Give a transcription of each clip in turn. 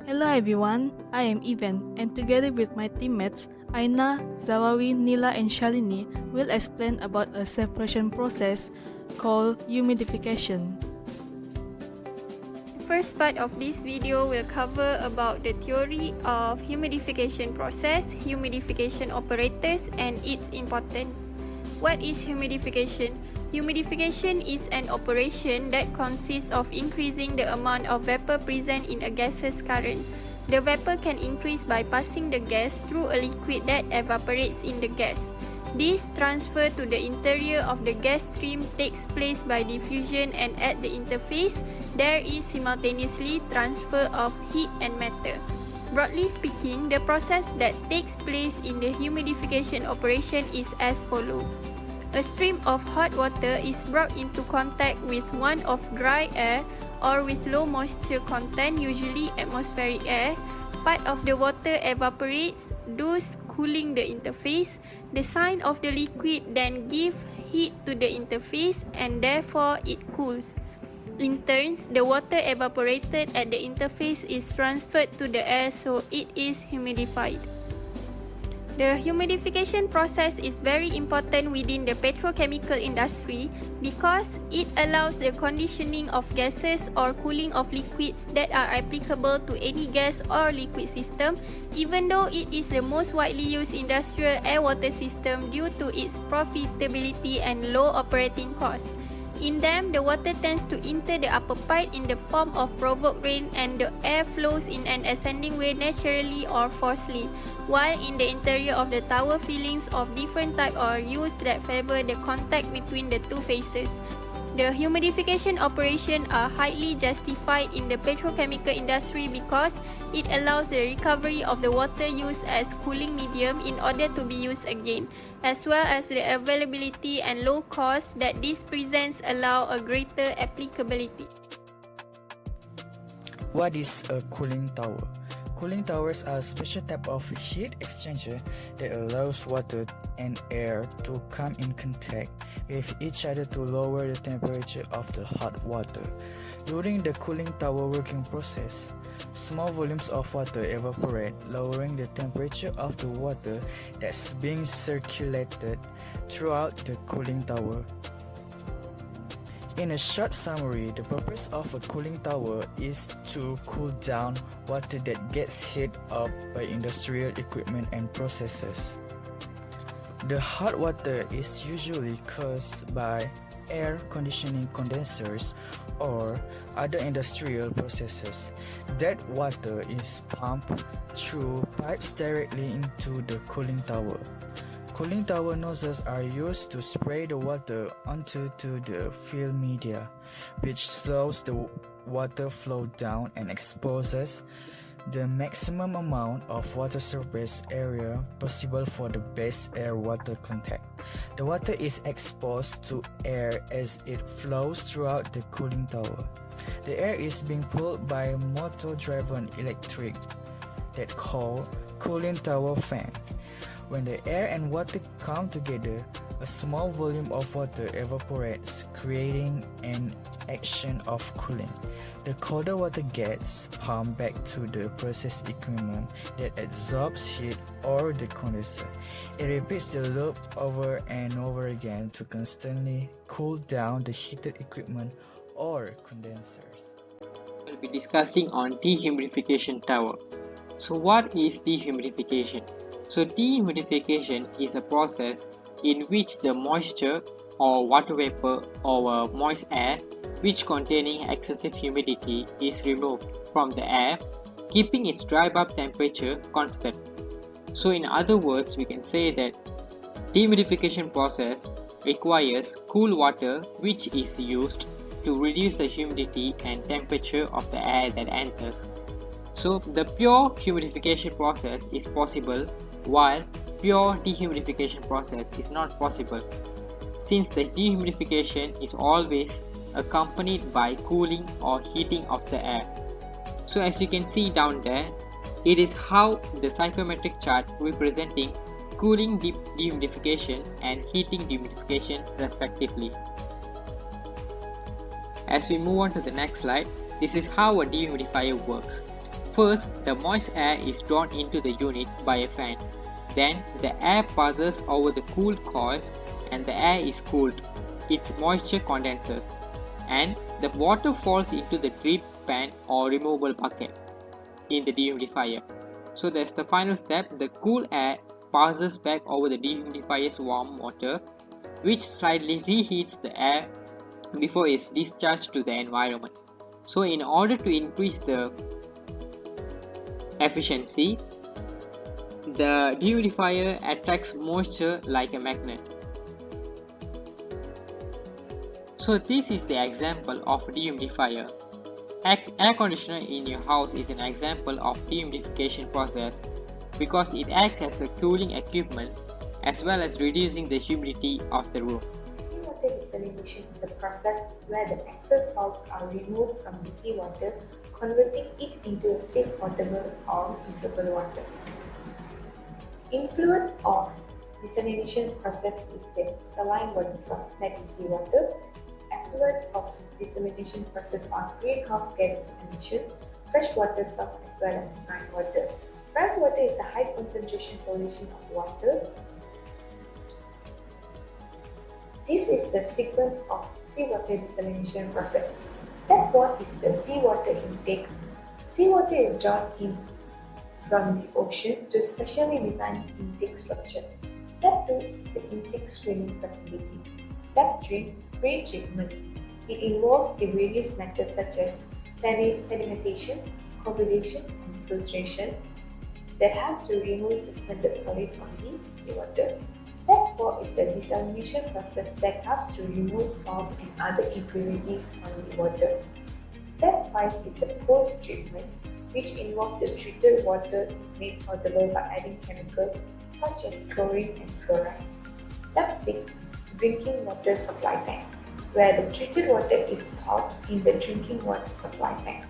Hello everyone, I am Ivan and together with my teammates Aina, Zawawi, Nila and Shalini will explain about a separation process called humidification. The first part of this video will cover about the theory of humidification process, humidification operators and its importance. What is humidification? Humidification is an operation that consists of increasing the amount of vapor present in a gaseous current. The vapor can increase by passing the gas through a liquid that evaporates in the gas. This transfer to the interior of the gas stream takes place by diffusion, and at the interface, there is simultaneously transfer of heat and matter. Broadly speaking, the process that takes place in the humidification operation is as follows. A stream of hot water is brought into contact with one of dry air or with low moisture content, usually atmospheric air. Part of the water evaporates, thus cooling the interface. The sign of the liquid then gives heat to the interface and therefore it cools. In turn, the water evaporated at the interface is transferred to the air, so it is humidified. The humidification process is very important within the petrochemical industry because it allows the conditioning of gases or cooling of liquids that are applicable to any gas or liquid system, even though it is the most widely used industrial air-water system due to its profitability and low operating costs. In them, the water tends to enter the upper pipe in the form of provoked rain and the air flows in an ascending way naturally or forcefully, while in the interior of the tower fillings of different types are used that favor the contact between the two phases. The humidification operations are highly justified in the petrochemical industry because it allows the recovery of the water used as cooling medium in order to be used again, as well as the availability and low cost that this presents allow a greater applicability. What is a cooling tower? Cooling towers are a special type of heat exchanger that allows water and air to come in contact with each other to lower the temperature of the hot water. During the cooling tower working process, small volumes of water evaporate, lowering the temperature of the water that's being circulated throughout the cooling tower. In a short summary, the purpose of a cooling tower is to cool down water that gets heated up by industrial equipment and processes. The hot water is usually caused by air conditioning condensers or other industrial processes. That water is pumped through pipes directly into the cooling tower. Cooling tower nozzles are used to spray the water onto the fill media, which slows the water flow down and exposes the maximum amount of water surface area possible for the best air-water contact. The water is exposed to air as it flows throughout the cooling tower. The air is being pulled by a motor-driven electric that called cooling tower fan. When the air and water come together, a small volume of water evaporates, creating an action of cooling. The colder water gets pumped back to the process equipment that absorbs heat or the condenser. It repeats the loop over and over again to constantly cool down the heated equipment or condensers. We'll be discussing on dehumidification tower. So what is dehumidification? So dehumidification is a process in which the moisture or water vapor or moist air which containing excessive humidity is removed from the air, keeping its dry bulb temperature constant. So in other words, we can say that dehumidification process requires cool water which is used to reduce the humidity and temperature of the air that enters. So the pure humidification process is possible while pure dehumidification process is not possible, since the dehumidification is always accompanied by cooling or heating of the air. So as you can see down there, it is how the psychometric chart representing cooling dehumidification and heating dehumidification respectively. As we move on to the next slide, this is how a dehumidifier works. first, the moist air is drawn into the unit by a fan. Then, the air passes over the cooled coils and the air is cooled. Its moisture condenses, and the water falls into the drip pan or removable bucket in the dehumidifier. So that's the final step. The cool air passes back over the dehumidifier's warm water, which slightly reheats the air before it's discharged to the environment. So in order to increase the efficiency, the dehumidifier attracts moisture like a magnet. So this is the example of dehumidifier. Air conditioner in your house is an example of dehumidification process because it acts as a cooling equipment as well as reducing the humidity of the room. Seawater desalination is a process where the excess salts are removed from the seawater, converting it into a safe potable or usable water. Influence of desalination process is the saline water source, that is seawater. Effluents of desalination process are greenhouse gases emission, freshwater source as well as brine water. Brine water is a high concentration solution of water. This is the sequence of seawater desalination process. Step 1 is the seawater intake. Seawater is drawn in from the ocean to specially designed intake structure. Step 2 is the intake screening facility. Step 3, pre-treatment. It involves the various methods such as sedimentation, coagulation, and filtration that helps to remove suspended solid from the seawater. Step 4 is the desalination process that helps to remove salt and other impurities from the water. Step 5 is the post-treatment, which involves the treated water is made potable by adding chemicals such as chlorine and fluoride. Step 6, drinking water supply tank, where the treated water is thawed in the drinking water supply tank.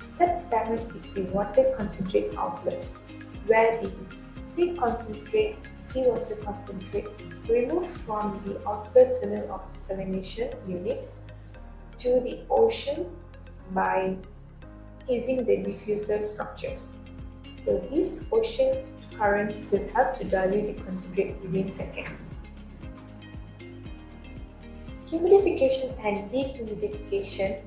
Step 7 is the water concentrate outlet, where the seawater concentrate removed from the outlet tunnel of desalination unit to the ocean by using the diffuser structures. So these ocean currents will help to dilute the concentrate within seconds. Humidification and dehumidification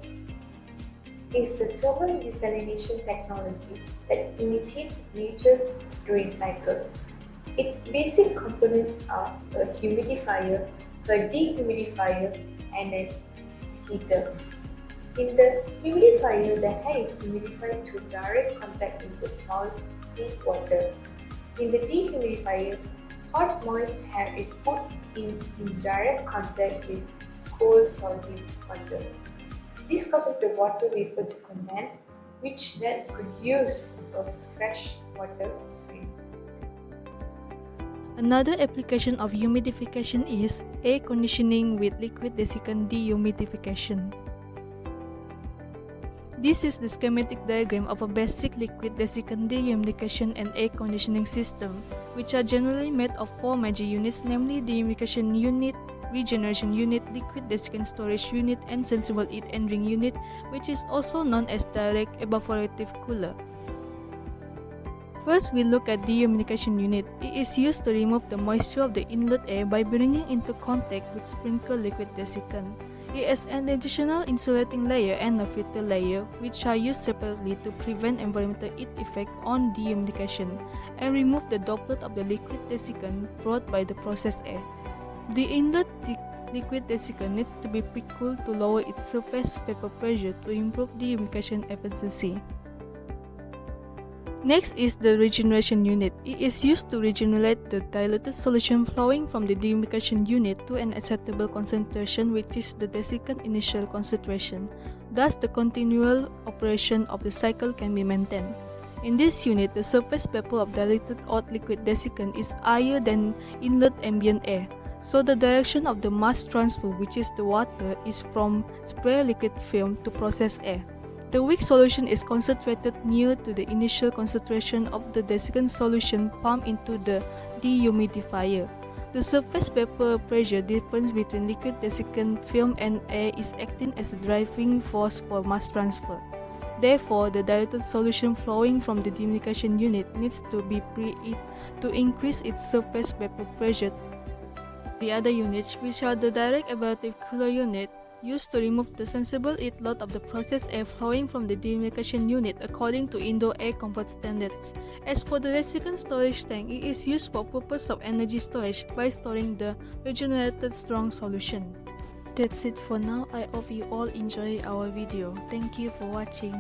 is a thermal desalination technology that imitates nature's rain cycle. Its basic components are a humidifier, a dehumidifier, and a heater. In the humidifier, the air is humidified to direct contact with the salty water. In the dehumidifier, hot moist air is put in direct contact with cold salty water. This causes the water vapor to condense, which then produces a fresh water stream. Another application of humidification is air conditioning with liquid desiccant dehumidification. This is the schematic diagram of a basic liquid desiccant dehumidification and air conditioning system, which are generally made of 4 major units, namely dehumidification unit, regeneration unit, liquid desiccant storage unit, and sensible heat entering unit, which is also known as direct evaporative cooler. First, we look at dehumidification unit. It is used to remove the moisture of the inlet air by bringing into contact with sprinkled liquid desiccant. It has an additional insulating layer and a filter layer, which are used separately to prevent environmental heat effect on dehumidification and remove the droplet of the liquid desiccant brought by the processed air. The inlet liquid desiccant needs to be pre-cooled to lower its surface vapor pressure to improve dehumidification efficiency. Next is the regeneration unit. It is used to regenerate the diluted solution flowing from the dehumidification unit to an acceptable concentration, which is the desiccant initial concentration. Thus, the continual operation of the cycle can be maintained. In this unit, the surface vapor of diluted hot liquid desiccant is higher than inlet ambient air. So the direction of the mass transfer, which is the water, is from spray liquid film to processed air. The weak solution is concentrated near to the initial concentration of the desiccant solution pumped into the dehumidifier. The surface vapor pressure difference between liquid desiccant film and air is acting as a driving force for mass transfer. Therefore, the diluted solution flowing from the dehumidification unit needs to be preheated to increase its surface vapor pressure. The other units, which are the direct evaporative cooler unit, used to remove the sensible heat load of the process air flowing from the dehumidification unit according to indoor air comfort standards. As for the desiccant storage tank, it is used for purpose of energy storage by storing the regenerated strong solution. That's it for now. I hope you all enjoy our video. Thank you for watching.